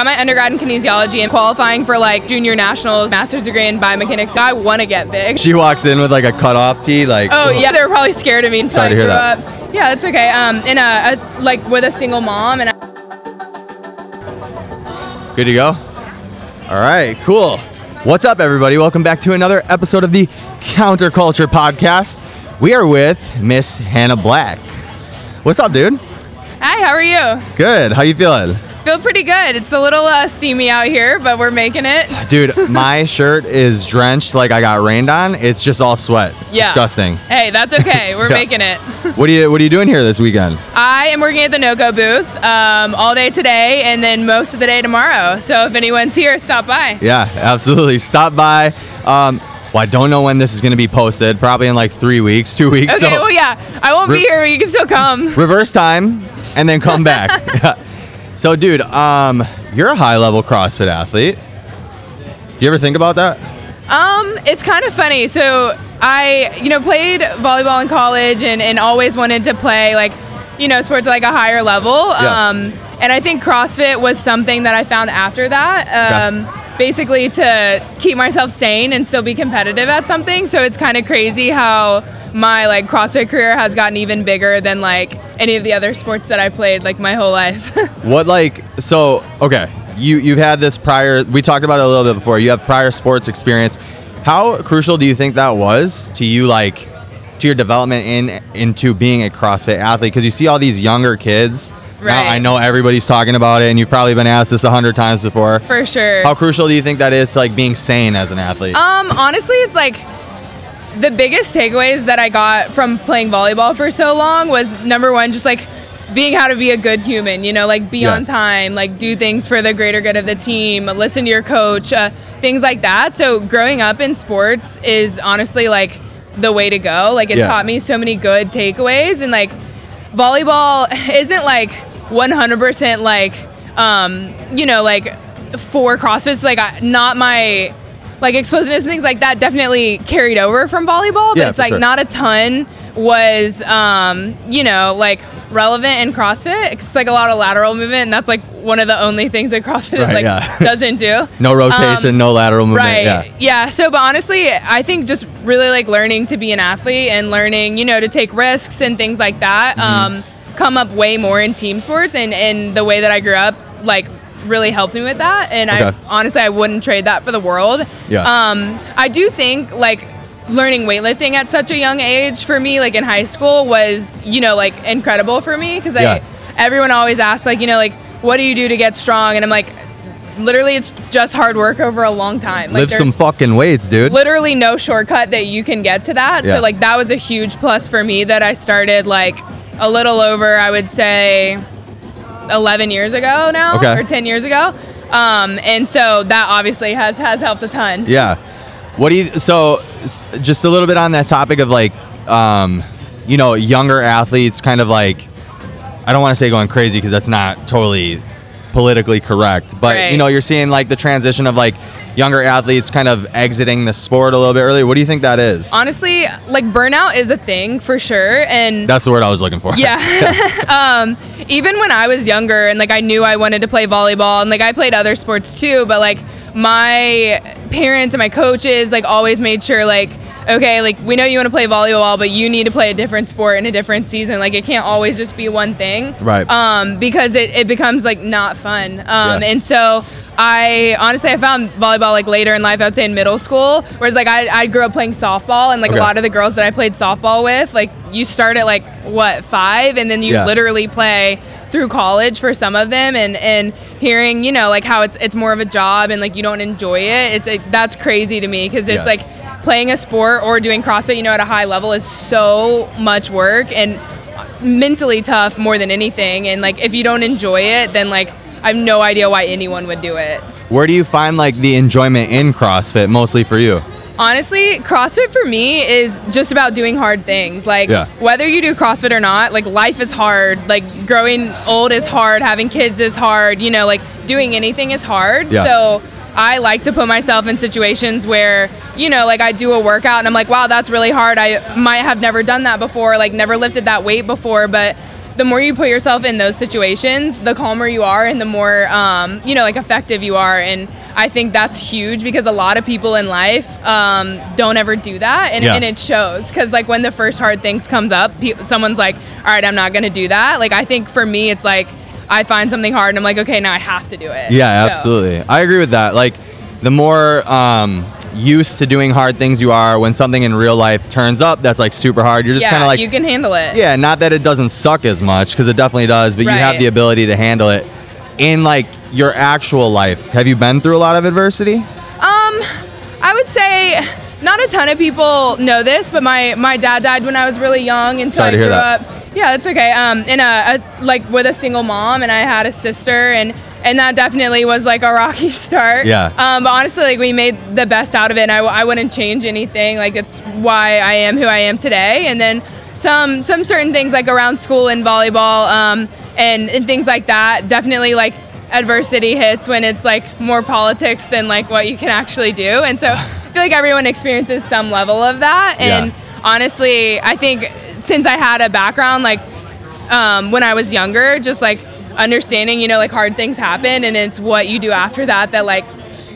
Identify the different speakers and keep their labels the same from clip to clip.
Speaker 1: got my undergrad in kinesiology and qualifying for like junior nationals, master's degree in biomechanics. So I want to get big.
Speaker 2: She walks in with like a cutoff tee, like.
Speaker 1: Oh yeah, they were probably scared of me until
Speaker 2: Sorry
Speaker 1: I
Speaker 2: to hear
Speaker 1: grew
Speaker 2: that.
Speaker 1: up. Yeah, that's okay. Like with a single mom and.
Speaker 2: Good to go? All right, cool. What's up, everybody? Welcome back to another episode of the Counterculture Podcast. We are with Miss Hannah Black. What's up, dude?
Speaker 1: Hi, how are you?
Speaker 2: Good. How you feeling?
Speaker 1: Feel pretty good. It's a little steamy out here, but we're making it.
Speaker 2: Dude, my shirt is drenched like I got rained on. It's just all sweat. It's disgusting.
Speaker 1: Hey, that's okay. We're making it.
Speaker 2: What are you doing here this weekend?
Speaker 1: I am working at the No-Go booth all day today and then most of the day tomorrow. So if anyone's here, stop by.
Speaker 2: Yeah, absolutely. Stop by. Well, I don't know when this is going to be posted. Probably in like 3 weeks, 2 weeks.
Speaker 1: Okay, well, yeah. I won't be here, but you can still come.
Speaker 2: Reverse time and then come back. Yeah. So, dude, you're a high-level CrossFit athlete. You ever think about that?
Speaker 1: It's kind of funny. So I, played volleyball in college and always wanted to play like, sports at like a higher level.
Speaker 2: Yeah.
Speaker 1: And I think CrossFit was something that I found after that, basically to keep myself sane and still be competitive at something. So it's kind of crazy how my like CrossFit career has gotten even bigger than like any of the other sports that I played like my whole life. Okay, you've had this prior, we talked about it a little bit before, you have prior sports experience. How crucial do you think that was to you, like to your development into being a CrossFit athlete? Because you see all these younger kids. Right.
Speaker 2: Now, I know everybody's talking about it and you've probably been asked this 100 times before.
Speaker 1: For sure.
Speaker 2: How crucial do you think that is to like being sane as an athlete?
Speaker 1: Honestly, it's like the biggest takeaways that I got from playing volleyball for so long was number one, just like being how to be a good human, like be on time, like do things for the greater good of the team, listen to your coach, things like that. So growing up in sports is honestly like the way to go. Like it taught me so many good takeaways, and like volleyball isn't like 100% like, like for CrossFit. It's like not my like explosiveness and things like that definitely carried over from volleyball, but it's like not a ton was, like relevant in CrossFit. It's like a lot of lateral movement, and that's like one of the only things that CrossFit is like doesn't do.
Speaker 2: No rotation, no lateral movement.
Speaker 1: Right. Yeah. So, but honestly, I think just really like learning to be an athlete and learning, to take risks and things like that, come up way more in team sports, and the way that I grew up, like, really helped me with that. And I wouldn't trade that for the world. Yeah. I do think like learning weightlifting at such a young age for me, like in high school, was, like incredible for me, because everyone always asks like, like, what do you do to get strong? And I'm like, literally it's just hard work over a long time. Like,
Speaker 2: lift some fucking weights, dude.
Speaker 1: Literally no shortcut that you can get to that. So like that was a huge plus for me that I started like a little over, I would say 11 years ago now, or 10 years ago. And so that obviously has helped a ton.
Speaker 2: Yeah. So just a little bit on that topic of like, younger athletes kind of like, I don't want to say going crazy because that's not totally politically correct, but you're seeing like the transition of like younger athletes kind of exiting the sport a little bit earlier. What do you think that is?
Speaker 1: Honestly, like burnout is a thing for sure. And
Speaker 2: that's the word I was looking for.
Speaker 1: Yeah. Even when I was younger and like I knew I wanted to play volleyball, and like I played other sports too, but like my parents and my coaches like always made sure like, okay, like we know you want to play volleyball, but you need to play a different sport in a different season. Like it can't always just be one thing.
Speaker 2: Right.
Speaker 1: Because it becomes like not fun. And so I found volleyball like later in life, I would say in middle school, whereas like I grew up playing softball, and like a lot of the girls that I played softball with, like you start at like 5 and then you literally play through college for some of them, and hearing, like how it's more of a job and like you don't enjoy it. That's crazy to me, because it's like playing a sport or doing CrossFit, at a high level is so much work and mentally tough more than anything. And like if you don't enjoy it, then like I have no idea why anyone would do it.
Speaker 2: Where do you find like the enjoyment in CrossFit mostly for you?
Speaker 1: Honestly, CrossFit for me is just about doing hard things. Like whether you do CrossFit or not, like life is hard. Like growing old is hard. Having kids is hard. Like doing anything is hard.
Speaker 2: Yeah.
Speaker 1: So I like to put myself in situations where, like I do a workout and I'm like, wow, that's really hard. I might have never done that before, like never lifted that weight before, but the more you put yourself in those situations, the calmer you are and the more, you know, like effective you are. And I think that's huge because a lot of people in life don't ever do that. And it shows because like when the first hard things comes up, someone's like, all right, I'm not going to do that. Like, I think for me, it's like I find something hard and I'm like, okay, now I have to do it.
Speaker 2: Yeah, absolutely. I agree with that. Like the more used to doing hard things you are, when something in real life turns up that's like super hard, you're just kind of like,
Speaker 1: you can handle it.
Speaker 2: Yeah, not that it doesn't suck as much because it definitely does, but you have the ability to handle it. In like your actual life, have you been through a lot of adversity?
Speaker 1: I would say not a ton of people know this, but my dad died when I was really young, and so I grew up. Yeah, that's okay. In like with a single mom, and I had a sister, and that definitely was like a rocky start.
Speaker 2: Yeah.
Speaker 1: But honestly, like we made the best out of it, and I wouldn't change anything. Like it's why I am who I am today. And then some certain things like around school and volleyball, and things like that. Definitely like adversity hits when it's like more politics than like what you can actually do. And so I feel like everyone experiences some level of that. And honestly, I think since I had a background like when I was younger, just like understanding, you know, like hard things happen and it's what you do after that that like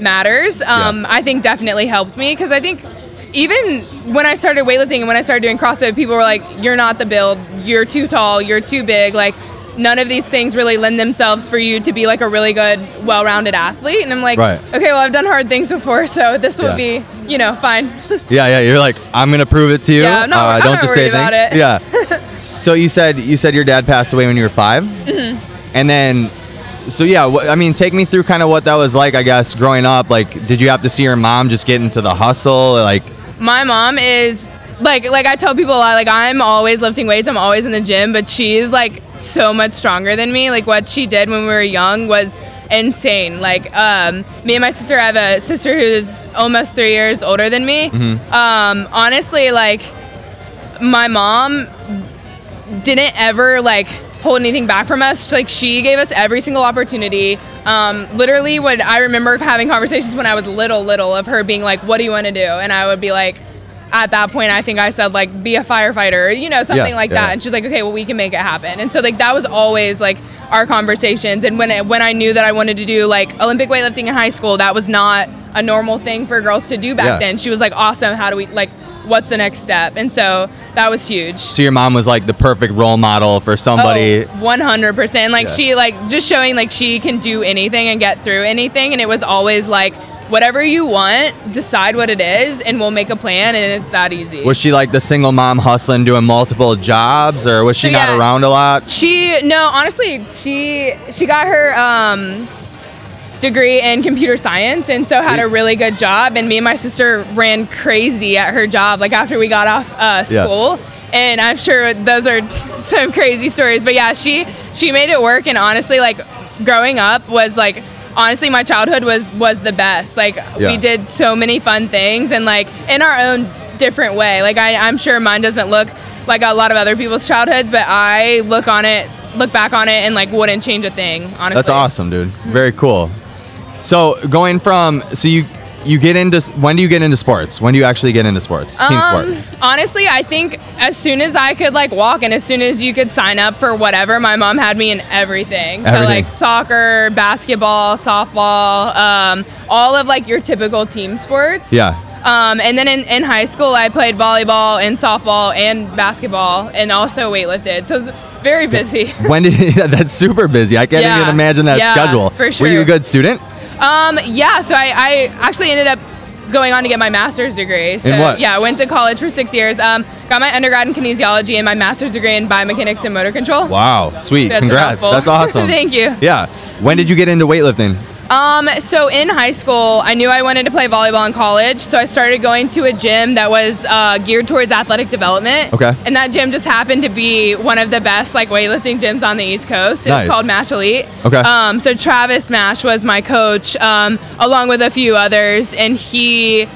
Speaker 1: matters. I think definitely helped me because I think even when I started weightlifting and when I started doing CrossFit, people were like, you're not the build, you're too tall, you're too big. Like none of these things really lend themselves for you to be like a really good, well-rounded athlete. And I'm like, okay, well, I've done hard things before, so this will be, you know, fine. Yeah,
Speaker 2: you're like, I'm going to prove it to you.
Speaker 1: Yeah, I'm
Speaker 2: don't just say
Speaker 1: about
Speaker 2: things.
Speaker 1: It.
Speaker 2: Yeah. So you said your dad passed away when you were 5? Mm-hmm. And then, so yeah, I mean, take me through kind of what that was like, I guess, growing up. Like, did you have to see your mom just get into the hustle? Like,
Speaker 1: my mom is like I tell people a lot, like I'm always lifting weights, I'm always in the gym, but she's like so much stronger than me. Like what she did when we were young was insane. Like me and my sister, I have a sister who's almost 3 years older than me. Mm-hmm. Honestly, like my mom didn't ever like hold anything back from us. Like she gave us every single opportunity. Literally when I remember having conversations when I was little of her being like, what do you want to do? And I would be like, at that point, I think I said like, be a firefighter, or, you know, something like that. And she's like, okay, well, we can make it happen. And so like, that was always like our conversations. And when I knew that I wanted to do like Olympic weightlifting in high school, that was not a normal thing for girls to do back then. She was like, awesome. How do we like, what's the next step? And so that was huge.
Speaker 2: So your mom was like the perfect role model for somebody.
Speaker 1: 100%. Like she like just showing like she can do anything and get through anything. And it was always like, whatever you want, decide what it is, and we'll make a plan, and it's that easy. Was
Speaker 2: she like the single mom hustling, doing multiple jobs, or was she not around a lot?
Speaker 1: No, honestly, she got her degree in computer science, and so had a really good job. And me and my sister ran crazy at her job, like after we got off school. And I'm sure those are some crazy stories, but yeah, she made it work. And honestly, like growing up was like, honestly, my childhood was the best. Like we did so many fun things and like in our own different way. Like I'm sure mine doesn't look like a lot of other people's childhoods, but I look back on it and like wouldn't change a thing, honestly.
Speaker 2: That's awesome, dude. Very cool. So going from, you get into, when do you get into sports? When do you actually get into sports? Team sport?
Speaker 1: Honestly, I think as soon as I could like walk and as soon as you could sign up for whatever, my mom had me in everything. So like soccer, basketball, softball, all of like your typical team sports.
Speaker 2: Yeah.
Speaker 1: And then in high school, I played volleyball and softball and basketball and also weightlifted. So it was very busy.
Speaker 2: That's super busy. I can't even imagine that schedule.
Speaker 1: For sure.
Speaker 2: Were you a good student?
Speaker 1: Yeah, so I actually ended up going on to get my master's degree. So,
Speaker 2: in what?
Speaker 1: Yeah, I went to college for 6 years. Got my undergrad in kinesiology and my master's degree in biomechanics and motor control.
Speaker 2: Wow, sweet. So congrats. That's awesome.
Speaker 1: Thank you.
Speaker 2: Yeah. When did you get into weightlifting?
Speaker 1: So in high school, I knew I wanted to play volleyball in college, so I started going to a gym that was geared towards athletic development.
Speaker 2: Okay.
Speaker 1: And that gym just happened to be one of the best like weightlifting gyms on the East Coast. It was called Mash Elite.
Speaker 2: Okay.
Speaker 1: So Travis Mash was my coach, along with a few others, and he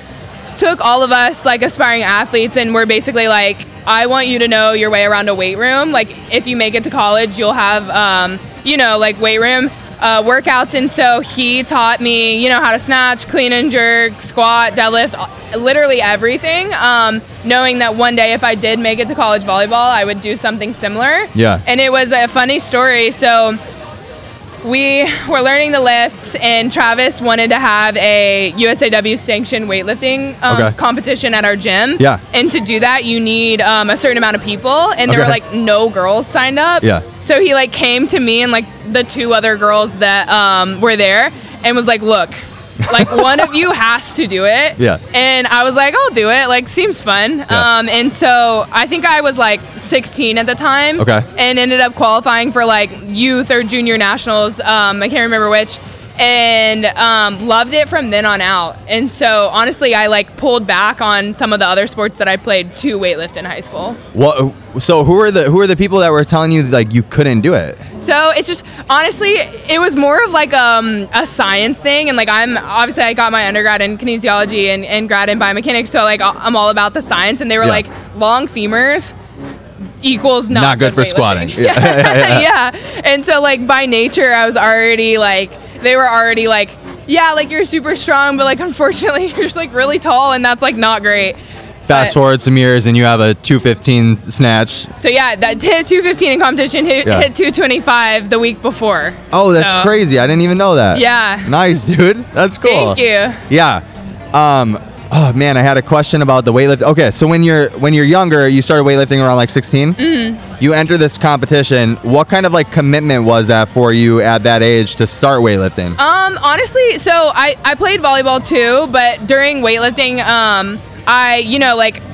Speaker 1: took all of us like aspiring athletes and we're basically like, I want you to know your way around a weight room. Like if you make it to college, you'll have, you know, like weight room. workouts, and so he taught me, you know, how to snatch, clean and jerk, squat, deadlift, literally everything, knowing that one day if I did make it to college volleyball, I would do something similar.
Speaker 2: Yeah.
Speaker 1: And it was a funny story. So we were learning the lifts, and Travis wanted to have a USAW sanctioned weightlifting competition at our gym.
Speaker 2: Yeah.
Speaker 1: And to do that, you need a certain amount of people, and there were like no girls signed up.
Speaker 2: Yeah.
Speaker 1: So he like came to me and like the 2 other girls that were there and was like, look, like one of you has to do it.
Speaker 2: Yeah.
Speaker 1: And I was like, I'll do it. Like, seems fun.
Speaker 2: Yeah.
Speaker 1: And so I think I was like 16 at the time.
Speaker 2: Okay.
Speaker 1: And ended up qualifying for like youth or junior nationals. I can't remember which. And loved it from then on out. And so honestly, I like pulled back on some of the other sports that I played to weightlift in high school.
Speaker 2: What? So who are the people that were telling you like you couldn't do it?
Speaker 1: So it's just, honestly, it was more of like a science thing. And like I got my undergrad in kinesiology and grad in biomechanics. So like I'm all about the science. And they were like, long femurs equals not
Speaker 2: good for squatting.
Speaker 1: Yeah. And so like by nature, I was already like, they were already like, yeah, like you're super strong, but like unfortunately you're just like really tall, and that's like not great.
Speaker 2: Fast forward some years and you have a 215 snatch.
Speaker 1: So yeah, that hit 215 in competition, hit 225 the week before.
Speaker 2: Oh, that's crazy. I didn't even know that.
Speaker 1: Yeah.
Speaker 2: Nice, dude. That's cool.
Speaker 1: Thank you.
Speaker 2: Yeah. Oh man, I had a question about the weightlifting. Okay, so when you're younger, you started weightlifting around like 16.
Speaker 1: Mm-hmm.
Speaker 2: You enter this competition. What kind of like commitment was that for you at that age to start weightlifting?
Speaker 1: Honestly, so I played volleyball too, but during weightlifting,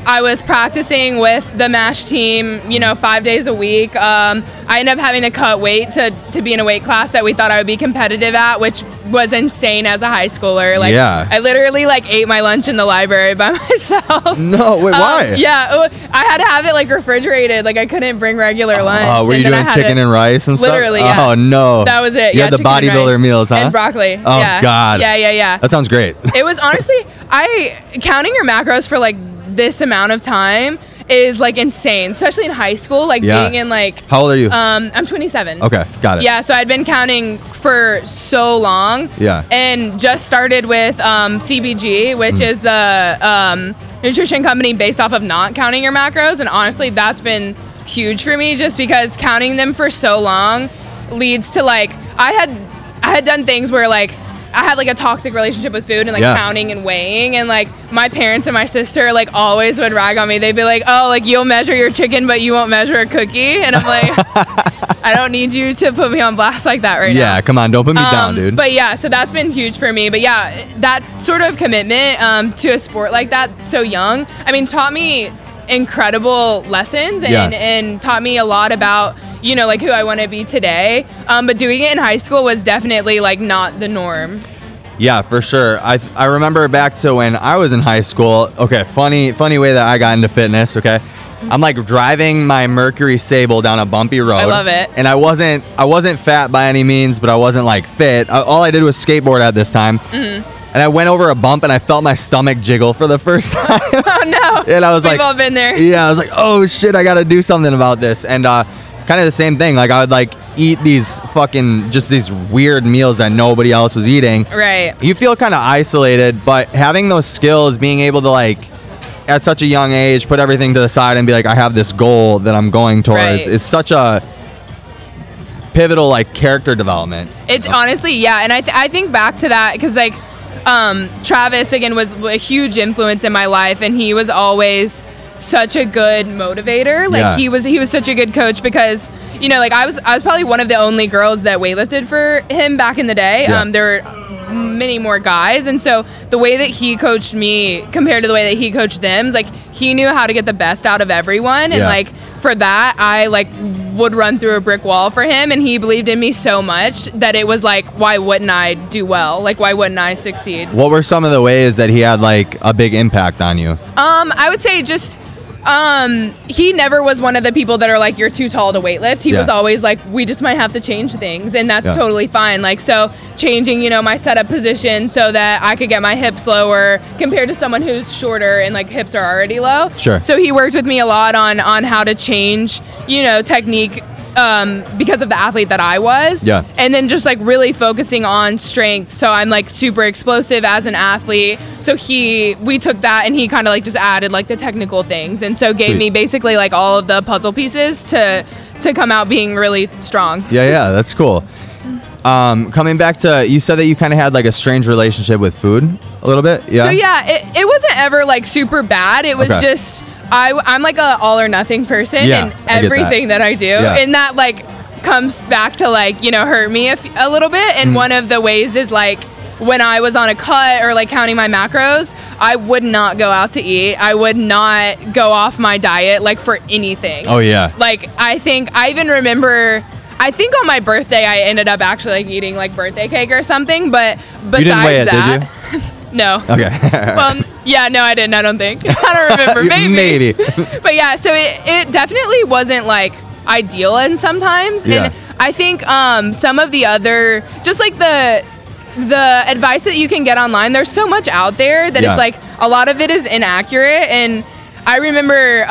Speaker 1: I was practicing with the MASH team, 5 days a week. I ended up having to cut weight to be in a weight class that we thought I would be competitive at, which was insane as a high schooler. Like, I literally like ate my lunch in the library by myself.
Speaker 2: No, wait, why?
Speaker 1: Yeah, I had to have it like refrigerated. Like I couldn't bring regular lunch.
Speaker 2: Oh, were you doing chicken and rice and stuff?
Speaker 1: Literally, yeah.
Speaker 2: Oh no.
Speaker 1: That was it.
Speaker 2: You had the bodybuilder meals, huh?
Speaker 1: And broccoli.
Speaker 2: Oh God.
Speaker 1: Yeah.
Speaker 2: That sounds great.
Speaker 1: It was honestly, counting your macros for like this amount of time is like insane, especially in high school, like being in like...
Speaker 2: How old are you?
Speaker 1: I'm 27.
Speaker 2: Okay, got it.
Speaker 1: Yeah, so I'd been counting for so long.
Speaker 2: Yeah.
Speaker 1: And just started with CBG, which is the nutrition company based off of not counting your macros. And honestly, that's been huge for me just because counting them for so long leads to like... I had done things where like I had like a toxic relationship with food and like counting and weighing, and like my parents and my sister like always would rag on me. They'd be like, oh, like you'll measure your chicken but you won't measure a cookie, and I'm like, I don't need you to put me on blast like that right now.
Speaker 2: Yeah, come on, don't put me down, dude.
Speaker 1: But yeah, so that's been huge for me. But yeah, that sort of commitment to a sport like that so young, I mean, taught me incredible lessons and taught me a lot about like who I want to be today, but doing it in high school was definitely like not the norm.
Speaker 2: Yeah, for sure. I remember back to when I was in high school. Okay, funny way that I got into fitness. Okay, I'm like driving my Mercury Sable down a bumpy road.
Speaker 1: I love it.
Speaker 2: And I wasn't fat by any means, but I wasn't like fit. All I did was skateboard at this time. Mm-hmm. And I went over a bump and I felt my stomach jiggle for the first time.
Speaker 1: Oh no!
Speaker 2: And I was
Speaker 1: We've all been there.
Speaker 2: Yeah, I was like, oh shit, I got to do something about this. And kind of the same thing. Like I would like eat these weird meals that nobody else was eating.
Speaker 1: Right.
Speaker 2: You feel kind of isolated, but having those skills, being able to like at such a young age put everything to the side and be like, I have this goal that I'm going towards is such a pivotal like character development.
Speaker 1: It's honestly, and I think back to that because like Travis again was a huge influence in my life, and he was always such a good motivator. Like he was such a good coach because like I was probably one of the only girls that weightlifted for him back in the day. There were many more guys, and so the way that he coached me compared to the way that he coached them is like he knew how to get the best out of everyone, and like for that I like would run through a brick wall for him, and he believed in me so much that it was like, why wouldn't I do well? Like why wouldn't I succeed? What
Speaker 2: were some of the ways that he had like a big impact on you?
Speaker 1: I would say just he never was one of the people that are like, you're too tall to weightlift. He was always like, we just might have to change things, and that's totally fine. Like, so changing, my setup position so that I could get my hips lower compared to someone who's shorter and like hips are already low.
Speaker 2: Sure.
Speaker 1: So he worked with me a lot on how to change, technique because of the athlete that I was.
Speaker 2: Yeah.
Speaker 1: And then just like really focusing on strength. So I'm like super explosive as an athlete. So we took that and he kind of like just added like the technical things. And so gave me basically like all of the puzzle pieces to come out being really strong.
Speaker 2: Yeah, that's cool. Coming back to, you said that you kind of had like a strange relationship with food a little bit. Yeah.
Speaker 1: So yeah, it wasn't ever like super bad. It was just, I'm like a all or nothing person in everything that I do. Yeah. And that like comes back to like, hurt me a little bit. And one of the ways is like, when I was on a cut or like counting my macros, I would not go out to eat. I would not go off my diet like for anything.
Speaker 2: Oh yeah.
Speaker 1: Like I even remember, I think on my birthday I ended up actually like eating like birthday cake or something, but besides
Speaker 2: you didn't weigh it,
Speaker 1: that,
Speaker 2: did you?
Speaker 1: No.
Speaker 2: Okay.
Speaker 1: Well, yeah, no, I didn't. I don't think. I don't remember. Maybe. But yeah, so it definitely wasn't like ideal and sometimes. Yeah. And I think some of the other, just like the advice that you can get online, there's so much out there that it's like a lot of it is inaccurate. And I remember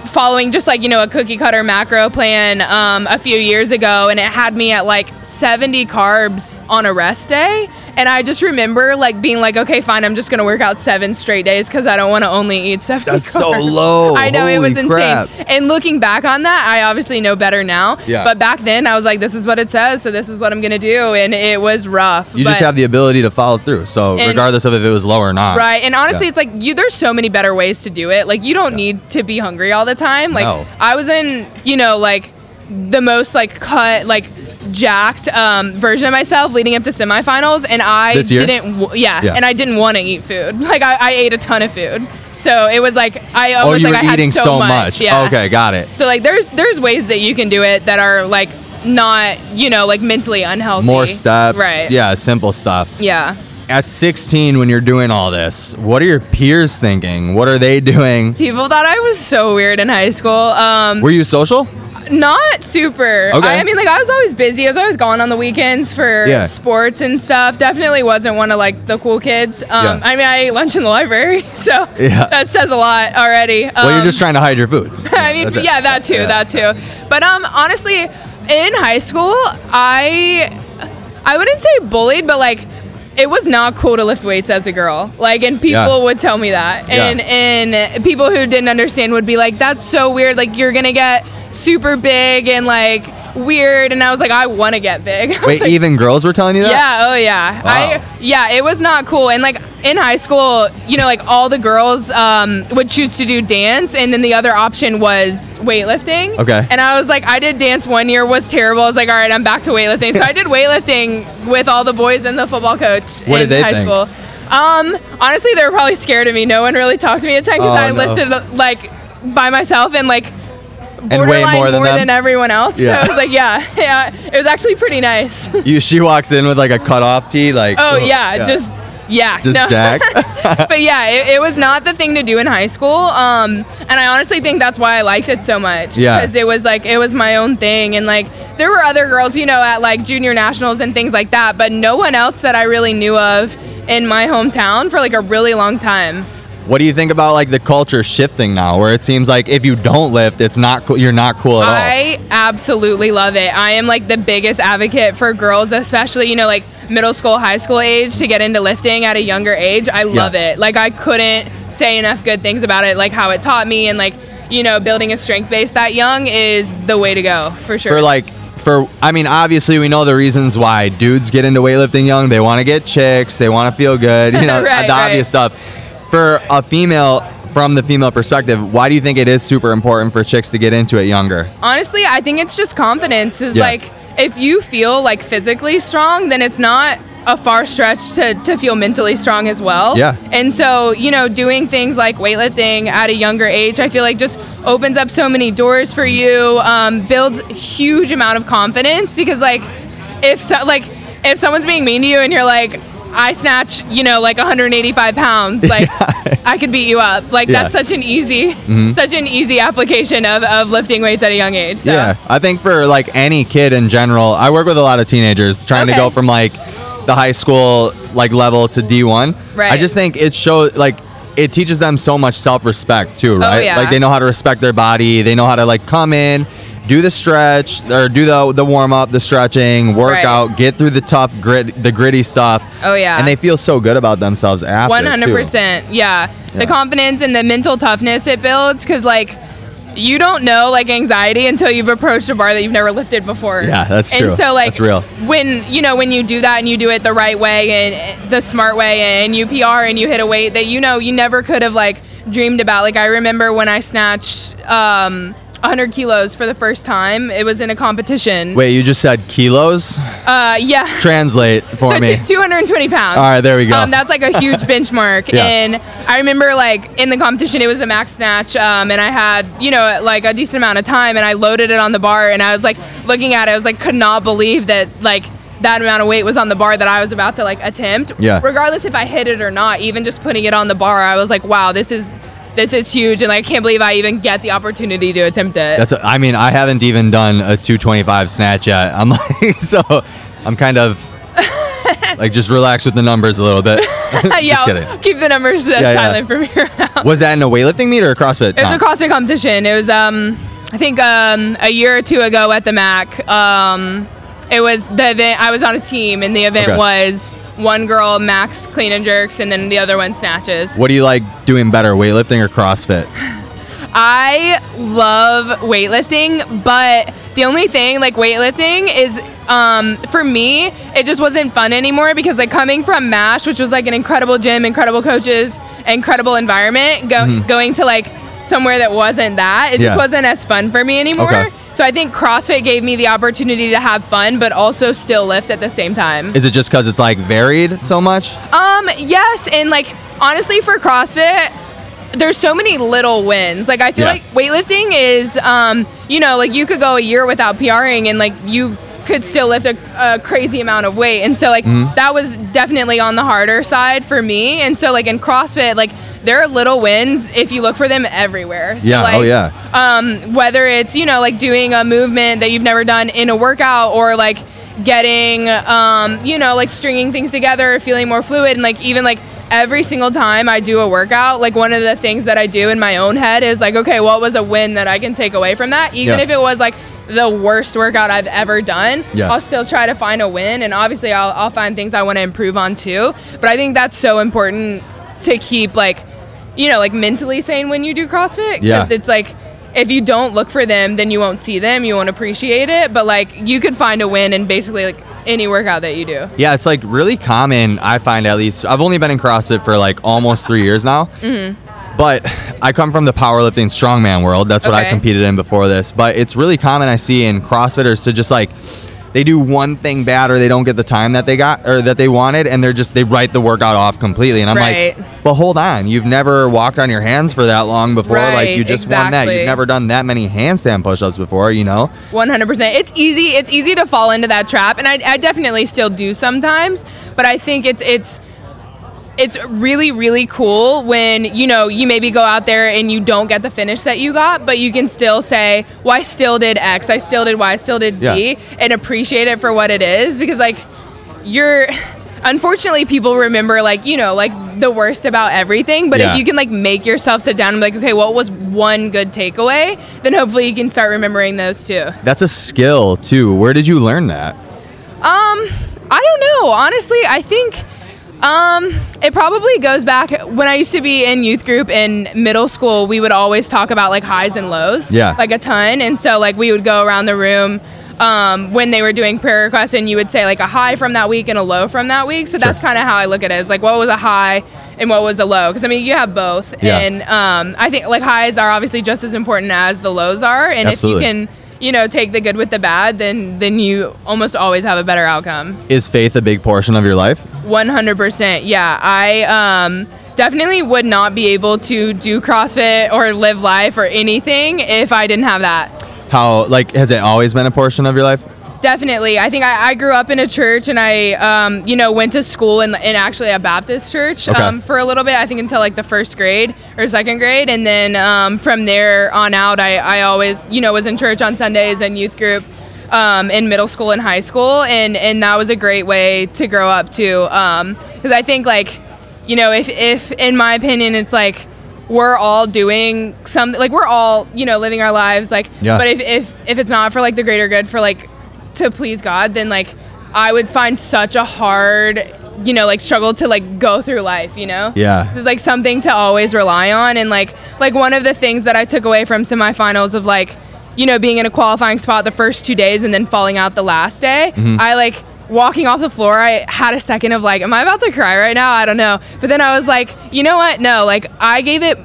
Speaker 1: following just like, a cookie cutter macro plan a few years ago, and it had me at like 70 carbs on a rest day. And I just remember like being like, okay, fine, I'm just going to work out 7 straight days because I don't want to only eat 70 carbs.
Speaker 2: That's so low.
Speaker 1: I know.
Speaker 2: Holy
Speaker 1: it was
Speaker 2: crap.
Speaker 1: insane. And looking back on that, I obviously know better now.
Speaker 2: Yeah.
Speaker 1: But back then I was like, this is what it says, so this is what I'm going to do. And it was rough.
Speaker 2: You just have the ability to follow through. So regardless of if it was low or not.
Speaker 1: Right. And honestly, it's like there's so many better ways to do it. Like you don't need to be hungry all the time. Like I was in, like the most like cut, like jacked version of myself leading up to semifinals, and I and I didn't want to eat food. Like I ate a ton of food, so it was like I almost like I had so much. Yeah.
Speaker 2: Okay, got it.
Speaker 1: So like there's ways that you can do it that are like not like mentally unhealthy.
Speaker 2: More steps,
Speaker 1: right?
Speaker 2: Yeah, simple stuff.
Speaker 1: Yeah.
Speaker 2: At 16, when you're doing all this, what are your peers thinking? What are they doing?
Speaker 1: People thought I was so weird in high school.
Speaker 2: Were you social?
Speaker 1: Not super.
Speaker 2: Okay.
Speaker 1: I mean, like, I was always busy. I was always gone on the weekends for sports and stuff. Definitely wasn't one of, like, the cool kids. I mean, I ate lunch in the library, so that says a lot already.
Speaker 2: Well, you're just trying to hide your food.
Speaker 1: I mean, that too. But honestly, in high school, I wouldn't say bullied, but, like, it was not cool to lift weights as a girl. Like, and people would tell me that. And people who didn't understand would be like, that's so weird. Like, you're going to get super big and like weird. And I was like, I want to get big.
Speaker 2: Wait,
Speaker 1: like,
Speaker 2: even girls were telling you that?
Speaker 1: Yeah. Oh yeah.
Speaker 2: Wow.
Speaker 1: It was not cool. And like in high school, like all the girls would choose to do dance, and then the other option was weightlifting.
Speaker 2: Okay.
Speaker 1: And I was like, I did dance one year, was terrible. I was like, all right, I'm back to weightlifting. So I did weightlifting with all the boys and the football coach in high school. Honestly, they were probably scared of me. No one really talked to me at the time because I lifted like by myself and like borderline more than everyone else. Yeah. So I was like, yeah, it was actually pretty nice.
Speaker 2: She walks in with like a cutoff tee, like
Speaker 1: just jacked. But yeah, it was not the thing to do in high school. And I honestly think that's why I liked it so much. Yeah. Because it was my own thing. And like there were other girls, at like junior nationals and things like that, but no one else that I really knew of in my hometown for like a really long time.
Speaker 2: What do you think about like the culture shifting now, where it seems like if you don't lift, it's not cool, you're not cool at all?
Speaker 1: I absolutely love it. I am like the biggest advocate for girls, especially like middle school, high school age, to get into lifting at a younger age. I love it. Like I couldn't say enough good things about it, like how it taught me, and like building a strength base that young is the way to go for sure.
Speaker 2: I mean, obviously we know the reasons why dudes get into weightlifting young. They want to get chicks, they want to feel good, the obvious stuff. For a female, from the female perspective, why do you think it is super important for chicks to get into it younger?
Speaker 1: Honestly, I think it's just confidence. Like, if you feel like physically strong, then it's not a far stretch to feel mentally strong as well.
Speaker 2: Yeah.
Speaker 1: And so, doing things like weightlifting at a younger age, I feel like just opens up so many doors for you, builds a huge amount of confidence, because like if someone's being mean to you and you're like, I snatch, like 185 pounds, like I could beat you up. Like that's such an easy application of lifting weights at a young age. So.
Speaker 2: Yeah, I think for like any kid in general, I work with a lot of teenagers trying to go from like the high school like level to D1.
Speaker 1: Right.
Speaker 2: I just think it shows like it teaches them so much self-respect too, right?
Speaker 1: Oh, yeah.
Speaker 2: Like they know how to respect their body. They know how to like come in do the stretch or do the warm up, the stretching, work out, get through the tough the gritty stuff.
Speaker 1: Oh yeah.
Speaker 2: And they feel so good about themselves after.
Speaker 1: 100%. Yeah. The confidence and the mental toughness it builds, because like you don't know like anxiety until you've approached a bar that you've never lifted before.
Speaker 2: Yeah, that's true.
Speaker 1: And so like
Speaker 2: that's real.
Speaker 1: When you do that and you do it the right way and the smart way and you PR and you hit a weight that you never could have like dreamed about. Like I remember when I snatched 100 kilos for the first time. It was in a competition.
Speaker 2: Wait, you just said kilos?
Speaker 1: Yeah.
Speaker 2: Translate for me.
Speaker 1: 220 pounds.
Speaker 2: All right, there we go.
Speaker 1: That's like a huge benchmark.
Speaker 2: Yeah.
Speaker 1: And I remember like in the competition, it was a max snatch, and I had, like a decent amount of time, and I loaded it on the bar, and I was like looking at it, I was like, could not believe that like that amount of weight was on the bar that I was about to like attempt.
Speaker 2: Yeah.
Speaker 1: Regardless if I hit it or not, even just putting it on the bar, I was like, wow, this is huge, and like, I can't believe I even get the opportunity to attempt it.
Speaker 2: I haven't even done a 225 snatch yet. I'm like, so I'm kind of like, just relax with the numbers a little bit.
Speaker 1: Yeah, I'll keep the numbers silent from here on.
Speaker 2: Was that in a weightlifting meet or a CrossFit?
Speaker 1: It was a CrossFit competition. It was, I think a year or two ago at the MAC. It was the event. I was on a team, and the event was one girl max clean and jerks, and then the other one snatches. What
Speaker 2: do you like doing better, weightlifting or CrossFit?
Speaker 1: I love weightlifting, but the only thing, like, weightlifting is, for me, it just wasn't fun anymore, because like coming from MASH, which was like an incredible gym, incredible coaches, incredible environment, going to like somewhere that wasn't that, it just wasn't as fun for me anymore. Okay. So I think CrossFit gave me the opportunity to have fun, but also still lift at the same time.
Speaker 2: Is it just because it's like varied so much?
Speaker 1: Yes, and like honestly for CrossFit, there's so many little wins. Like I feel like weightlifting is, like you could go a year without PRing and like you could still lift a crazy amount of weight. And so like that was definitely on the harder side for me. And so like in CrossFit, like there are little wins if you look for them everywhere. So like, whether it's, like doing a movement that you've never done in a workout, or like getting, like stringing things together, feeling more fluid, and like even like every single time I do a workout, like one of the things that I do in my own head is like, okay, what was a win that I can take away from that? Even if it was like the worst workout I've ever done, I'll still try to find a win. And obviously I'll find things I want to improve on too. But I think that's so important to keep like, like mentally sane when you do CrossFit. Because it's like, if you don't look for them, then you won't see them, you won't appreciate it. But like you could find a win in basically like any workout that you do. Yeah,
Speaker 2: it's like really common, I find, at least. I've only been in CrossFit for like almost 3 years now. But I come from the powerlifting strongman world. That's what I competed in before this. But it's really common, I see, in CrossFitters to just like, they do one thing bad, or they don't get the time that they got or that they wanted, and they write the workout off completely. And I'm like, but hold on, you've never walked on your hands for that long before. Like you just won that. You've never done that many handstand push-ups before,
Speaker 1: 100%. It's easy to fall into that trap, and I definitely still do sometimes. But I think it's really, really cool when, you maybe go out there and you don't get the finish that you got, but you can still say, well, I still did X, I still did Y, I still did Z, and appreciate it for what it is. Because like unfortunately people remember like, like the worst about everything. But if you can like make yourself sit down and be like, okay, what was one good takeaway? Then hopefully you can start remembering those too.
Speaker 2: That's a skill too. Where did you learn that?
Speaker 1: I don't know. Honestly, I think it probably goes back when I used to be in youth group in middle school. We would always talk about like highs and lows, like a ton. And so like we would go around the room when they were doing prayer requests, and you would say like a high from that week and a low from that week. So that's kind of how I look at it, is like what was a high and what was a low. Because I mean, you have both, and I think like highs are obviously just as important as the lows are. And if you can, take the good with the bad, then you almost always have a better outcome.
Speaker 2: Is faith a big portion of your life?
Speaker 1: 100%. Yeah. I definitely would not be able to do CrossFit or live life or anything if I didn't have that.
Speaker 2: How, like, has it always been a portion of your life?
Speaker 1: Definitely. I think I grew up in a church, and I, went to school in actually a Baptist church for a little bit, I think until like the first grade or second grade. And then from there on out, I always, was in church on Sundays and youth group in middle school and high school. And that was a great way to grow up too. Because I think like, if in my opinion, it's like, we're all doing something, like we're all, you know, living our lives, like, but if it's not for like the greater good, for like to please God, then like I would find such a hard, you know, like struggle to like go through life, you know?
Speaker 2: Yeah.
Speaker 1: This is like something to always rely on. And like one of the things that I took away from semifinals of like, you know, being in a qualifying spot the first 2 days and then falling out the last day, I like walking off the floor, I had a second of like, am I about to cry right now? I don't know. But then I was like, you know what? No, like I gave it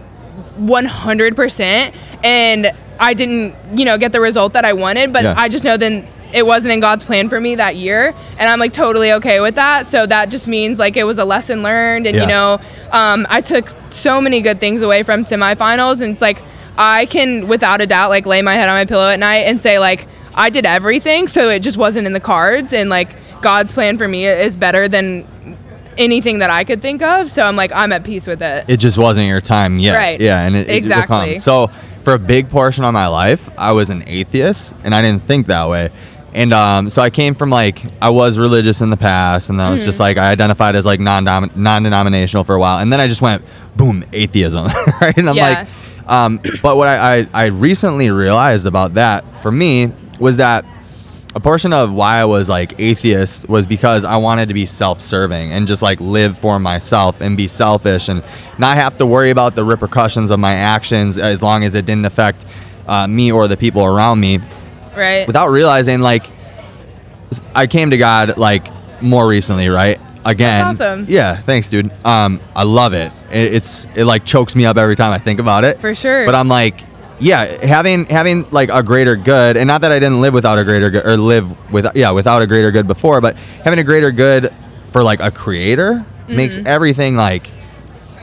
Speaker 1: 100% and I didn't, you know, get the result that I wanted, but I just know then it wasn't in God's plan for me that year, and I'm like totally okay with that. So that just means like it was a lesson learned, and you know, I took so many good things away from semifinals, and it's like I can without a doubt like lay my head on my pillow at night and say like I did everything, so it just wasn't in the cards, and like God's plan for me is better than anything that I could think of. So I'm like, I'm at peace with it.
Speaker 2: It just wasn't your time yet.
Speaker 1: Right.
Speaker 2: Yeah, and it will come. So for a big portion of my life, I was an atheist, and I didn't think that way. And so I came from like, I was religious in the past, and I was just like, I identified as like non-denominational for a while, and then I just went, boom, atheism, right? And I'm like, but what I recently realized about that for me was that a portion of why I was like atheist was because I wanted to be self-serving and just like live for myself and be selfish and not have to worry about the repercussions of my actions as long as it didn't affect me or the people around me.
Speaker 1: Right.
Speaker 2: Without realizing, like, I came to God like more recently, right? Again.
Speaker 1: That's awesome.
Speaker 2: Yeah, thanks, dude. I love it. It like chokes me up every time I think about it.
Speaker 1: For sure.
Speaker 2: But I'm like, yeah, having like a greater good, and not that I didn't live without a greater good, or live without a greater good before, but having a greater good for like a creator makes everything like,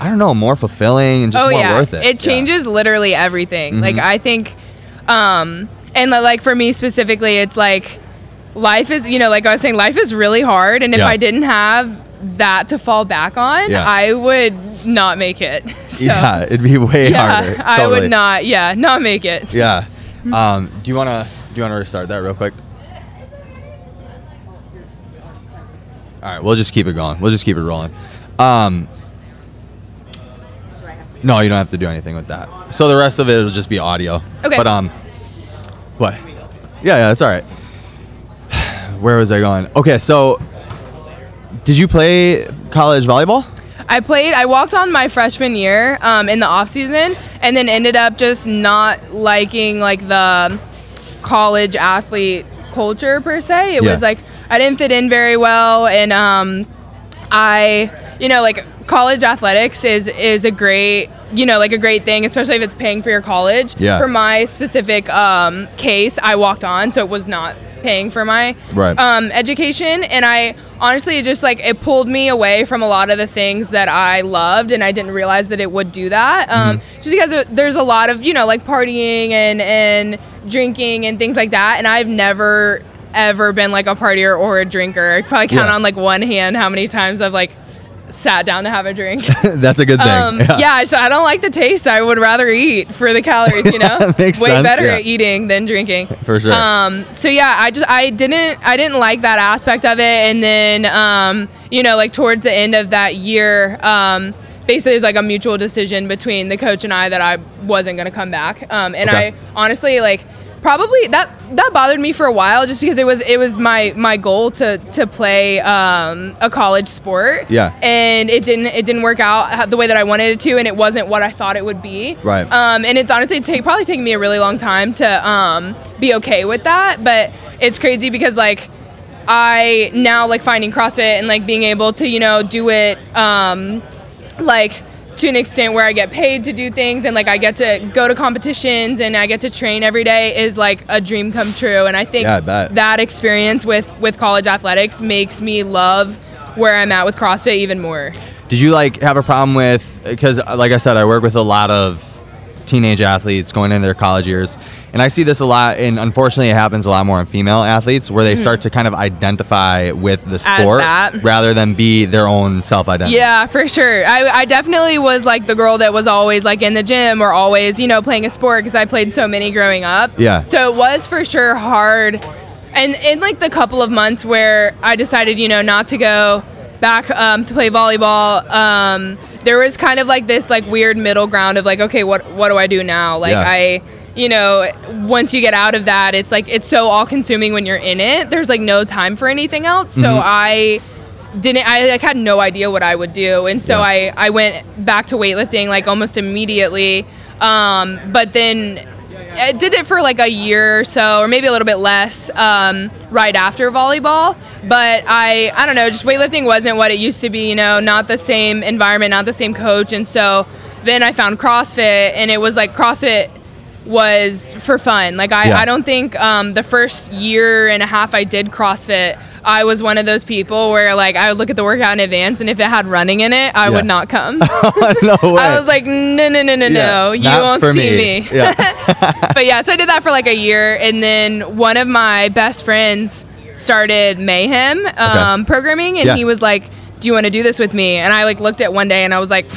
Speaker 2: I don't know, more fulfilling and just more worth it.
Speaker 1: It changes literally everything. Like I think, and like for me specifically, it's like life is, you know, like I was saying, life is really hard. And if I didn't have that to fall back on, I would not make it. So,
Speaker 2: yeah, it'd be way harder.
Speaker 1: I would not make it.
Speaker 2: Yeah. Do you wanna restart that real quick? All right, we'll just keep it going. We'll just keep it rolling. No, you don't have to do anything with that. So the rest of it will just be audio.
Speaker 1: Okay.
Speaker 2: But what? Yeah, that's all right. Where was I going? Okay, so did you play college volleyball?
Speaker 1: I walked on my freshman year in the off season, and then ended up just not liking like the college athlete culture per se. It was like I didn't fit in very well, and I, you know, like college athletics is a great, you know, like a great thing, especially if it's paying for your college. Yeah. For my specific case, I walked on, so it was not paying for my education, and I honestly just like it pulled me away from a lot of the things that I loved, and I didn't realize that it would do that. Just because there's a lot of, you know, like partying and drinking and things like that, and I've never ever been like a partier or a drinker. I probably count on like one hand how many times I've like sat down to have a drink.
Speaker 2: That's a good thing.
Speaker 1: I don't like the taste. I would rather eat for the calories, you know.
Speaker 2: Makes
Speaker 1: way
Speaker 2: sense,
Speaker 1: better at eating than drinking.
Speaker 2: For sure.
Speaker 1: So yeah, I didn't like that aspect of it, and then you know, like towards the end of that year, basically it was like a mutual decision between the coach and I that I wasn't going to come back. And I honestly like probably that bothered me for a while, just because it was my goal to play a college sport. Yeah. And it didn't work out the way that I wanted it to, and it wasn't what I thought it would be. Right. And it's honestly probably taken me a really long time to be okay with that, but it's crazy because like I now like finding CrossFit and like being able to, you know, do it like to an extent where I get paid to do things, and like I get to go to competitions and I get to train every day is like a dream come true. And I think that experience with college athletics makes me love where I'm at with CrossFit even more. Did you like have a problem with, because like I said, I work with a lot of teenage athletes going into their college years, and I see this a lot, and unfortunately it happens a lot more in female athletes, where they start to kind of identify with the sport rather than be their own self-identity. Yeah, for sure. I definitely was like the girl that was always like in the gym or always, you know, playing a sport, because I played so many growing up. Yeah. So it was for sure hard, and in like the couple of months where I decided, you know, not to go back to play volleyball, there was kind of like this like weird middle ground of like, okay, what do I do now? Like you know, once you get out of that, it's like, it's so all consuming when you're in it. There's like no time for anything else. So I like had no idea what I would do. And so I went back to weightlifting like almost immediately. But then I did it for like a year or so, or maybe a little bit less, right after volleyball. But I don't know, just weightlifting wasn't what it used to be, you know, not the same environment, not the same coach. And so then I found CrossFit, and it was like CrossFit was for fun. Like I don't think the first year and a half I did CrossFit, I was one of those people where like I would look at the workout in advance, and if it had running in it, I would not come.
Speaker 2: No way.
Speaker 1: I was like, no, you won't see me. But yeah, so I did that for like a year, and then one of my best friends started Mayhem programming, and he was like, do you want to do this with me? And I like looked at one day, and I was like,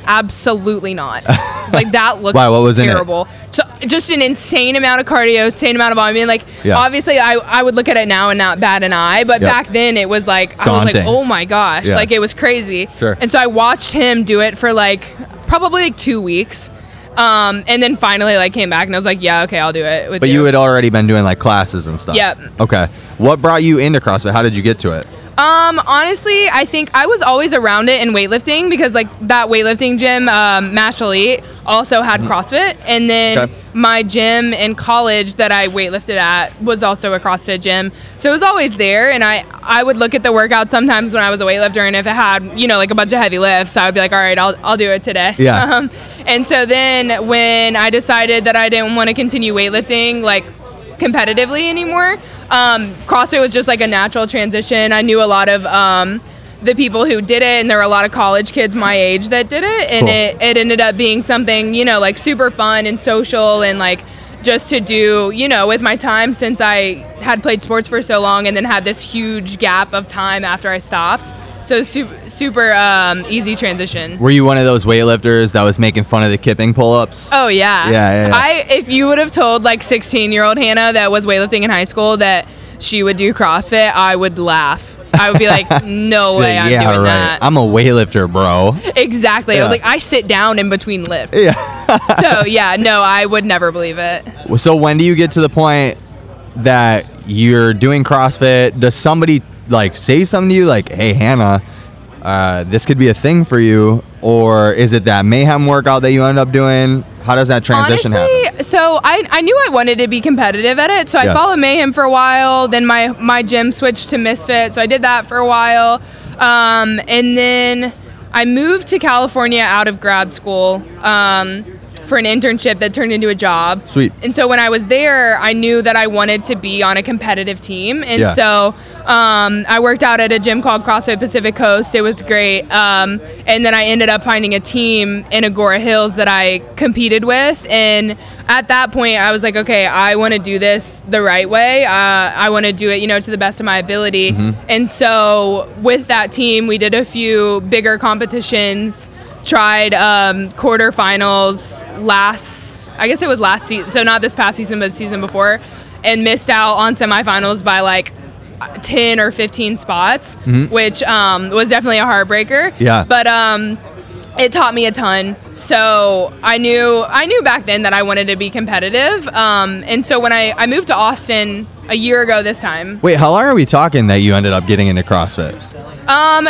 Speaker 1: absolutely not. Like that looks
Speaker 2: what was
Speaker 1: terrible. So just an insane amount of cardio, insane amount of volume. I mean, like obviously I would look at it now and not bat an eye, but back then it was like I was like, oh my gosh, like it was crazy. And so I watched him do it for like probably like 2 weeks. And then finally like came back, and I was like, yeah, okay, I'll do it with
Speaker 2: But you had already been doing like classes and stuff. Okay. What brought you into CrossFit? How did you get to it?
Speaker 1: Honestly, I think I was always around it in weightlifting, because like that weightlifting gym, Mash Elite, also had CrossFit. And then my gym in college that I weightlifted at was also a CrossFit gym. So it was always there. And I would look at the workout sometimes when I was a weightlifter, and if it had, you know, like a bunch of heavy lifts, I would be like, all right, I'll do it today. And so then when I decided that I didn't want to continue weightlifting like competitively anymore, CrossFit was just like a natural transition. I knew a lot of the people who did it, and there were a lot of college kids my age that did it, and it ended up being something, you know, like super fun and social, and like just to do, you know, with my time, since I had played sports for so long and then had this huge gap of time after I stopped. So super easy transition. Were
Speaker 2: you one of those weightlifters that was making fun of the kipping pull-ups?
Speaker 1: Oh yeah. If you would have told like 16-year-old Hannah that was weightlifting in high school that she would do CrossFit, I would laugh. I would be like, no way I'm doing that.
Speaker 2: I'm a weightlifter, bro.
Speaker 1: Exactly. I was like, I sit down in between lifts. So yeah, no, I would never believe it.
Speaker 2: So when do you get to the point that you're doing CrossFit? Does somebody like say something to you like, hey Hannah, this could be a thing for you? Or is it that Mayhem workout that you end up doing? How does that transition happen?
Speaker 1: So I knew I wanted to be competitive at it, so I followed Mayhem for a while. Then my gym switched to Misfit, so I did that for a while, and then I moved to California out of grad school for an internship that turned into a job.
Speaker 2: Sweet.
Speaker 1: And so when I was there, I knew that I wanted to be on a competitive team. And so I worked out at a gym called CrossFit Pacific Coast. It was great. And then I ended up finding a team in Agora Hills that I competed with. And at that point, I was like, okay, I want to do this the right way. I want to do it, you know, to the best of my ability. And so with that team, we did a few bigger competitions, tried quarterfinals I guess it was last season, so not this past season, but the season before, and missed out on semifinals by like 10 or 15 spots, which was definitely a heartbreaker. But it taught me a ton. So I knew back then that I wanted to be competitive. And so when I moved to Austin a year ago this time.
Speaker 2: Wait, how long are we talking that you ended up getting into CrossFit?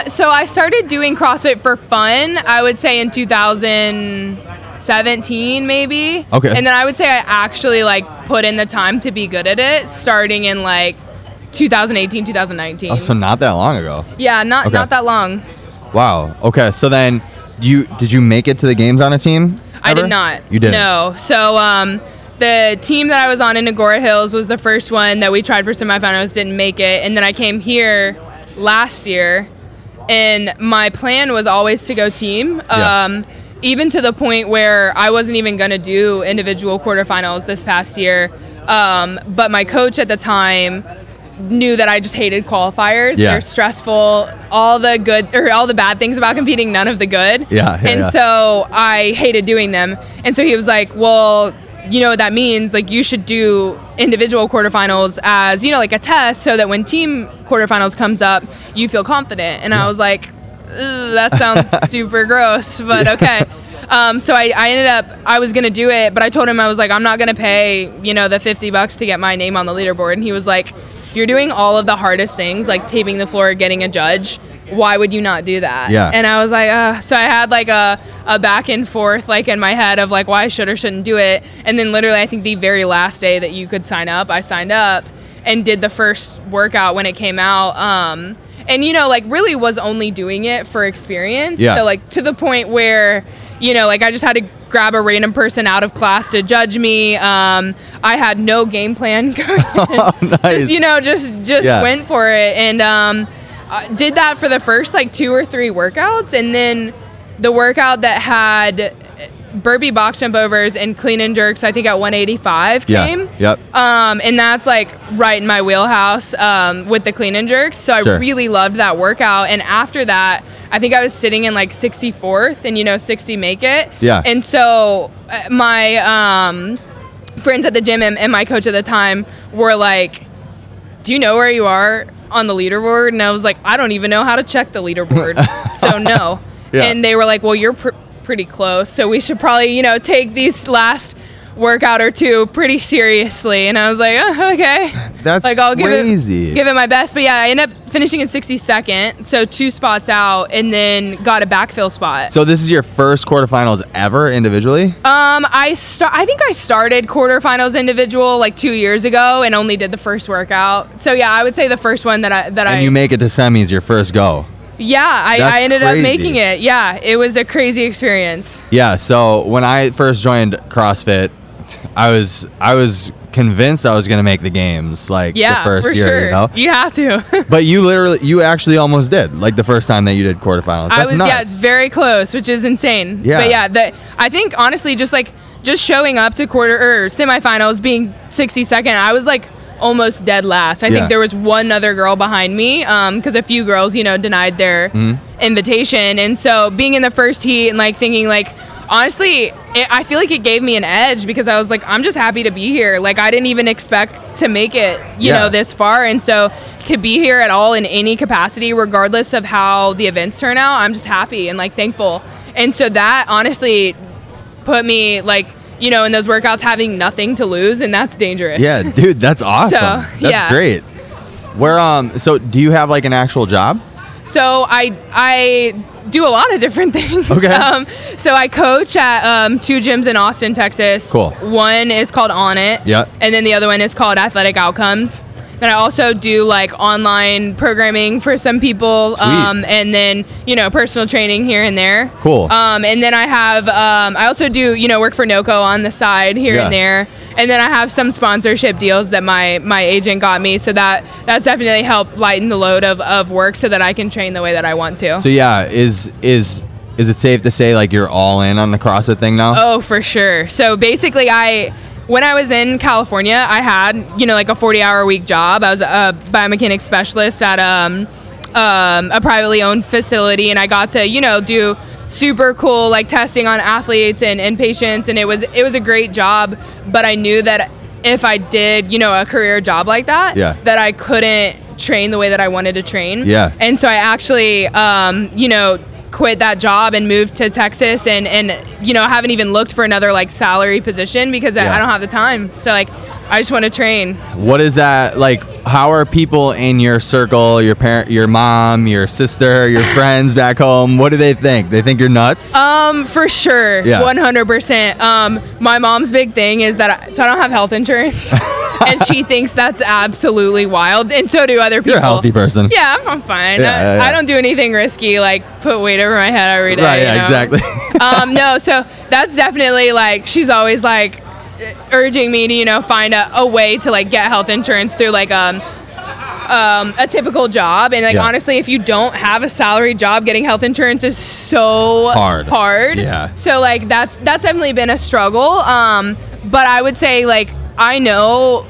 Speaker 1: So I started doing CrossFit for fun, I would say in 2017 maybe.
Speaker 2: Okay.
Speaker 1: And then I would say I actually like put in the time to be good at it starting in like 2018, 2019.
Speaker 2: Oh, so not that long ago.
Speaker 1: Yeah, not that long.
Speaker 2: Wow. Okay. So then did you make it to the games on a team ever?
Speaker 1: I did not.
Speaker 2: You didn't?
Speaker 1: No. So the team that I was on in Agora Hills was the first one that we tried for semifinals, didn't make it. And then I came here last year, and my plan was always to go team, even to the point where I wasn't even going to do individual quarterfinals this past year, but my coach at the time knew that I just hated qualifiers. They're stressful, all the good or all the bad things about competing, none of the good. So I hated doing them, and so he was like, well, you know what that means, like you should do individual quarterfinals as, you know, like a test, so that when team quarterfinals comes up, you feel confident. And I was like, that sounds super gross, but okay. So I ended up, I was going to do it, but I told him, I was like, I'm not going to pay, the $50 to get my name on the leaderboard. And he was like, you're doing all of the hardest things, like taping the floor, getting a judge. Why would you not do that?
Speaker 2: Yeah.
Speaker 1: And I was like, so I had like a back and forth, like in my head of like why I should or shouldn't do it. And then literally, I think the very last day that you could sign up, I signed up and did the first workout when it came out. And, like really was only doing it for experience.
Speaker 2: Yeah. So
Speaker 1: like to the point where, like I just had to grab a random person out of class to judge me. I had no game plan going.
Speaker 2: Oh, nice.
Speaker 1: Just went for it. And did that for the first like 2 or 3 workouts. And then the workout that had burpee box jump overs and clean and jerks, I think at 185 came.
Speaker 2: Yep.
Speaker 1: And that's like right in my wheelhouse with the clean and jerks. So I really loved that workout. And after that, I think I was sitting in like 64th and 60 make it.
Speaker 2: Yeah.
Speaker 1: And so my friends at the gym and my coach at the time were like, do you know where you are on the leaderboard? And I was like, I don't even know how to check the leaderboard. So no. Yeah. And they were like, well, you're pretty close, so we should probably take these last workout or 2 pretty seriously. And I was like, oh, okay,
Speaker 2: that's
Speaker 1: like I'll
Speaker 2: crazy.
Speaker 1: give it my best. But yeah, I ended up finishing in 62nd, so 2 spots out, and then got a backfill spot.
Speaker 2: So this is your first quarterfinals ever individually?
Speaker 1: I think I started quarterfinals individual like 2 years ago and only did the first workout. So yeah, I would say the first one and
Speaker 2: you make it to semis your first go.
Speaker 1: Yeah, I ended up making it. Yeah, it was a crazy experience.
Speaker 2: Yeah, so when I first joined CrossFit, I was convinced I was going to make the games the first
Speaker 1: for
Speaker 2: year,
Speaker 1: sure. You have to.
Speaker 2: But you actually almost did, like the first time that you did quarterfinals. That's nuts.
Speaker 1: Yeah, it's very close, which is insane.
Speaker 2: Yeah.
Speaker 1: But yeah, I think honestly just showing up to quarter or semifinals being 62nd, I was like almost dead last. I think there was one other girl behind me because a few girls, denied their invitation. And so being in the first heat and thinking honestly, I feel like it gave me an edge because I was like, I'm just happy to be here. Like I didn't even expect to make it, you know, this far. And so to be here at all in any capacity, regardless of how the events turn out, I'm just happy and thankful. And so that honestly put me in those workouts having nothing to lose, and that's dangerous.
Speaker 2: Yeah, dude, that's awesome. That's great. Where so do you have an actual job?
Speaker 1: So I do a lot of different things.
Speaker 2: Okay.
Speaker 1: So I coach at 2 gyms in Austin, Texas.
Speaker 2: Cool.
Speaker 1: One is called On It.
Speaker 2: Yeah.
Speaker 1: And then the other one is called Athletic Outcomes. Then I also do online programming for some people, and then personal training here and there.
Speaker 2: Cool.
Speaker 1: And then I have I also do work for NOCO on the side here and there, and then I have some sponsorship deals that my agent got me, so that's definitely helped lighten the load of work so that I can train the way that I want to.
Speaker 2: So yeah, is it safe to say you're all in on the CrossFit thing now?
Speaker 1: Oh, for sure. So basically when I was in California, I had, a 40-hour a week job. I was a biomechanics specialist at a privately owned facility, and I got to, do super cool testing on athletes and patients, and it was a great job. But I knew that if I did, a career job like that, that I couldn't train the way that I wanted to train. Yeah. And so I actually, quit that job and moved to Texas and I haven't even looked for another salary position because I don't have the time. So I just want to train.
Speaker 2: What is that how are people in your circle, your parent, your mom, your sister, your friends back home? What do they think? They think you're nuts?
Speaker 1: For sure. Yeah. 100%. My mom's big thing is that I don't have health insurance. And she thinks that's absolutely wild, and so do other people.
Speaker 2: You're a healthy person.
Speaker 1: Yeah, I'm fine. I don't do anything risky, put weight over my head every day.
Speaker 2: Right, yeah, exactly.
Speaker 1: No, so that's definitely she's always urging me to find a way to get health insurance through a typical job. And honestly, if you don't have a salary job, getting health insurance is so hard. Yeah. So that's definitely been a struggle. But I would say I know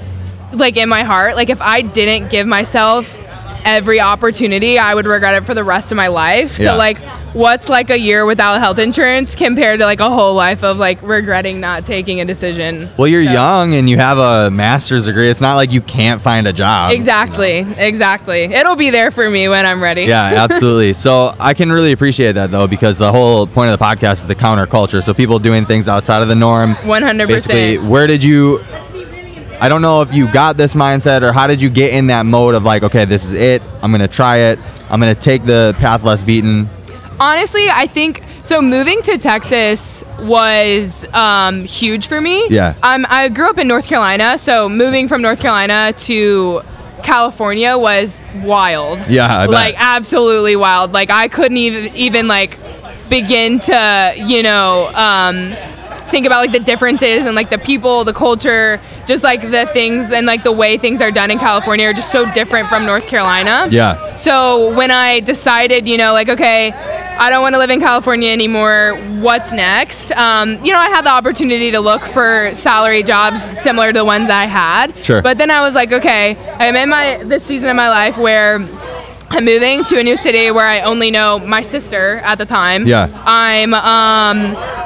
Speaker 1: in my heart, if I didn't give myself every opportunity, I would regret it for the rest of my life. So like, what's like a year without health insurance compared to like a whole life of like regretting not taking a decision?
Speaker 2: Well, you're young and you have a master's degree. It's not like you can't find a job.
Speaker 1: Exactly. Exactly. It'll be there for me when I'm ready.
Speaker 2: Yeah, absolutely. So I can really appreciate that though, because the whole point of the podcast is the counterculture. So people doing things outside of the norm.
Speaker 1: 100%.
Speaker 2: Basically, where did you, I don't know if you got this mindset or how did you get in that mode of like, okay, this is it. I'm going to try it. I'm going to take the path less beaten.
Speaker 1: Honestly, I think, so moving to Texas was huge for me.
Speaker 2: Yeah.
Speaker 1: I grew up in North Carolina, so moving from North Carolina to California was wild.
Speaker 2: Yeah, I bet.
Speaker 1: Like, absolutely wild. Like, I couldn't even like, begin to, you know, think about like the differences and like the people, the culture, just like the things and like the way things are done in California are just so different from North Carolina.
Speaker 2: Yeah.
Speaker 1: So when I decided, you know, like, okay, I don't want to live in California anymore, what's next? You know, I had the opportunity to look for salary jobs similar to the ones that I had.
Speaker 2: Sure.
Speaker 1: But then I was like, okay, I'm in this season of my life where I'm moving to a new city where I only know my sister at the time.
Speaker 2: Yeah.
Speaker 1: I'm,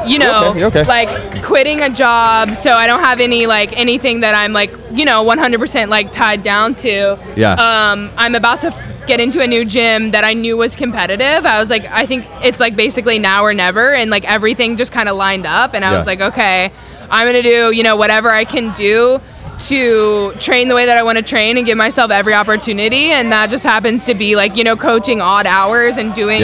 Speaker 1: you know,
Speaker 2: okay.
Speaker 1: like quitting a job, so I don't have any like anything that I'm like, you know, 100% like tied down to.
Speaker 2: Yeah.
Speaker 1: I'm about to get into a new gym that I knew was competitive. I was like, I think it's like basically now or never, and like everything just kind of lined up, and I was like, okay, I'm gonna do, you know, whatever I can do to train the way that I want to train and give myself every opportunity, and that just happens to be like, you know, coaching odd hours and doing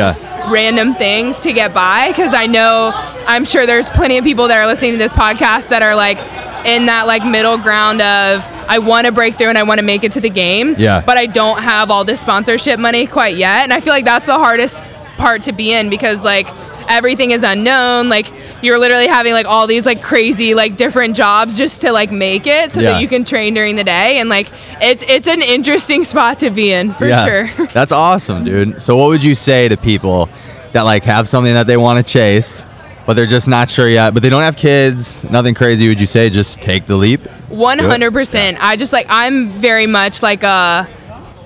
Speaker 1: random things to get by, because I'm sure there's plenty of people that are listening to this podcast that are like in that like middle ground of I want to break through and I want to make it to the games, but I don't have all this sponsorship money quite yet, and I feel like that's the hardest part to be in, because like everything is unknown. Like you're literally having like all these like crazy like different jobs just to like make it so that you can train during the day, and like it's an interesting spot to be in for sure.
Speaker 2: That's awesome, dude. So what would you say to people that like have something that they want to chase but they're just not sure yet, but they don't have kids, nothing crazy? Would you say just take the leap?
Speaker 1: 100%. I just like, I'm very much like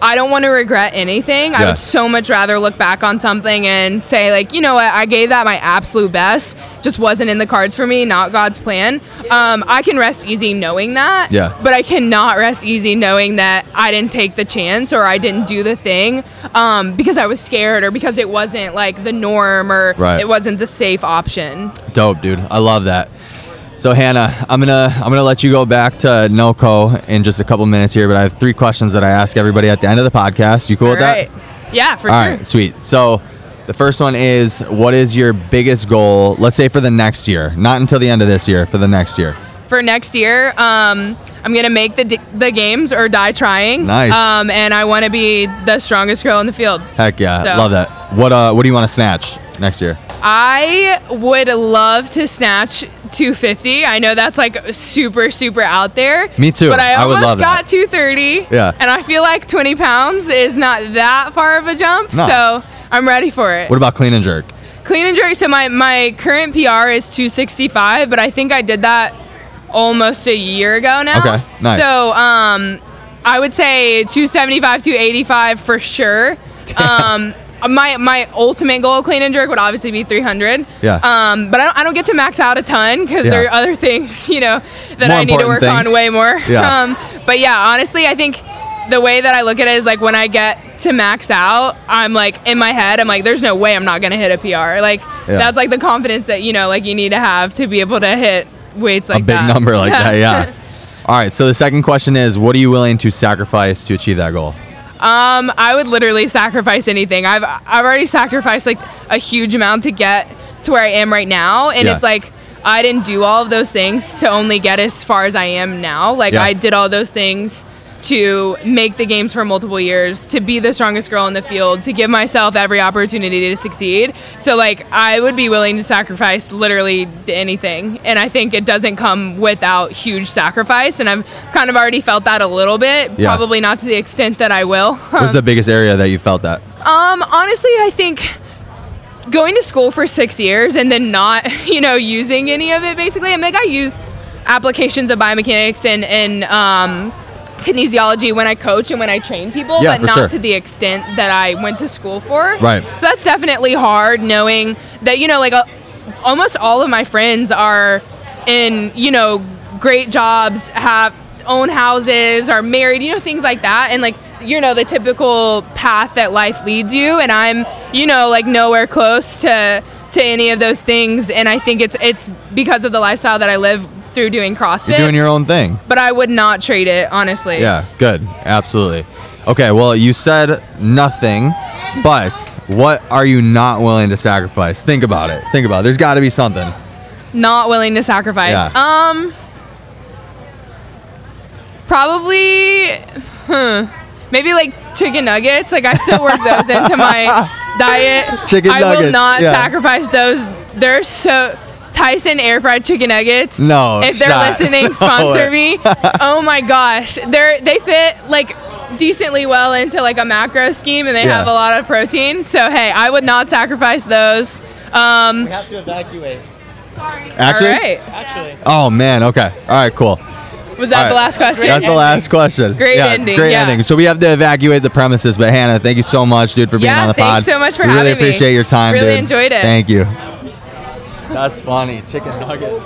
Speaker 1: I don't want to regret anything. I would so much rather look back on something and say like, you know what, I gave that my absolute best, just wasn't in the cards for me, not God's plan. I can rest easy knowing that, but I cannot rest easy knowing that I didn't take the chance or I didn't do the thing because I was scared or because it wasn't like the norm or it wasn't the safe option.
Speaker 2: Dope, dude. I love that. So Hannah, I'm gonna let you go back to NoCo in just a couple minutes here, but I have 3 questions that I ask everybody at the end of the podcast. You cool with that?
Speaker 1: Yeah, for
Speaker 2: sure.
Speaker 1: All
Speaker 2: right, sweet. So the first one is, what is your biggest goal, let's say for the next year, not until the end of this year, for the next year?
Speaker 1: For next year, I'm gonna make the games or die trying.
Speaker 2: Nice.
Speaker 1: And I want to be the strongest girl in the field.
Speaker 2: Heck yeah, love that. What do you want to snatch next year?
Speaker 1: I would love to snatch 250. I know that's like super, super out there.
Speaker 2: Me too.
Speaker 1: But I almost
Speaker 2: would love
Speaker 1: got 230.
Speaker 2: Yeah.
Speaker 1: And I feel like 20 pounds is not that far of a jump. No. So I'm ready for it.
Speaker 2: What about clean and jerk?
Speaker 1: Clean and jerk. So my current PR is 265, but I think I did that almost a year ago now.
Speaker 2: Okay, nice.
Speaker 1: So I would say 275, 285 for sure. My ultimate goal of clean and jerk would obviously be 300.
Speaker 2: Yeah.
Speaker 1: But I don't get to max out a ton because there are other things, you know, that
Speaker 2: more
Speaker 1: I need to work on way more.
Speaker 2: Yeah.
Speaker 1: But yeah, honestly, I think the way that I look at it is like when I get to max out, I'm like in my head, I'm like, there's no way I'm not going to hit a PR. Like that's like the confidence that, you know, like you need to have to be able to hit weights like that.
Speaker 2: A big number like that, yeah. All right, so the second question is, what are you willing to sacrifice to achieve that goal?
Speaker 1: I would literally sacrifice anything. I've already sacrificed like a huge amount to get to where I am right now, and it's like I didn't do all of those things to only get as far as I am now. Like I did all those things to make the games for multiple years, to be the strongest girl in the field, to give myself every opportunity to succeed. So like I would be willing to sacrifice literally anything, and I think it doesn't come without huge sacrifice, and I've kind of already felt that a little bit, probably not to the extent that I will.
Speaker 2: What's the biggest area that you felt that?
Speaker 1: Honestly, I think going to school for 6 years and then not, you know, using any of it basically. I mean, like I use applications of biomechanics and kinesiology when I coach and when I train people,
Speaker 2: Yeah,
Speaker 1: but not
Speaker 2: sure.
Speaker 1: to the extent that I went to school for.
Speaker 2: Right.
Speaker 1: So that's definitely hard, knowing that, you know, like almost all of my friends are in, you know, great jobs, have own houses, are married, you know, things like that. And like, you know, the typical path that life leads you. And I'm, you know, like nowhere close to any of those things. And I think it's because of the lifestyle that I live through doing CrossFit.
Speaker 2: You're doing your own thing.
Speaker 1: But I would not trade it, honestly.
Speaker 2: Yeah, good. Absolutely. Okay, well, you said nothing, but what are you not willing to sacrifice? Think about it. Think about it. There's got to be something.
Speaker 1: Not willing to sacrifice.
Speaker 2: Yeah.
Speaker 1: Probably, maybe like chicken nuggets. Like I still work those into my diet.
Speaker 2: Chicken
Speaker 1: I
Speaker 2: nuggets.
Speaker 1: will not
Speaker 2: yeah.
Speaker 1: sacrifice those. They're so Tyson air fried chicken nuggets.
Speaker 2: No,
Speaker 1: if they're
Speaker 2: shot.
Speaker 1: listening, sponsor me. Oh my gosh, they fit like decently well into like a macro scheme, and they have a lot of protein. So hey, I would not sacrifice those.
Speaker 3: We have to evacuate.
Speaker 1: Sorry.
Speaker 2: Actually?
Speaker 1: All right.
Speaker 3: Actually.
Speaker 2: Oh man. Okay. All right. Cool.
Speaker 1: Was that the last question?
Speaker 2: That's the last question.
Speaker 1: Great ending.
Speaker 2: Great
Speaker 1: yeah.
Speaker 2: ending. So we have to evacuate the premises, but Hannah, thank you so much, dude, for being on the pod.
Speaker 1: Yeah, thanks so much for
Speaker 2: we
Speaker 1: having me.
Speaker 2: really appreciate your time,
Speaker 1: Really
Speaker 2: dude.
Speaker 1: enjoyed it.
Speaker 2: Thank you. That's funny. Chicken nuggets.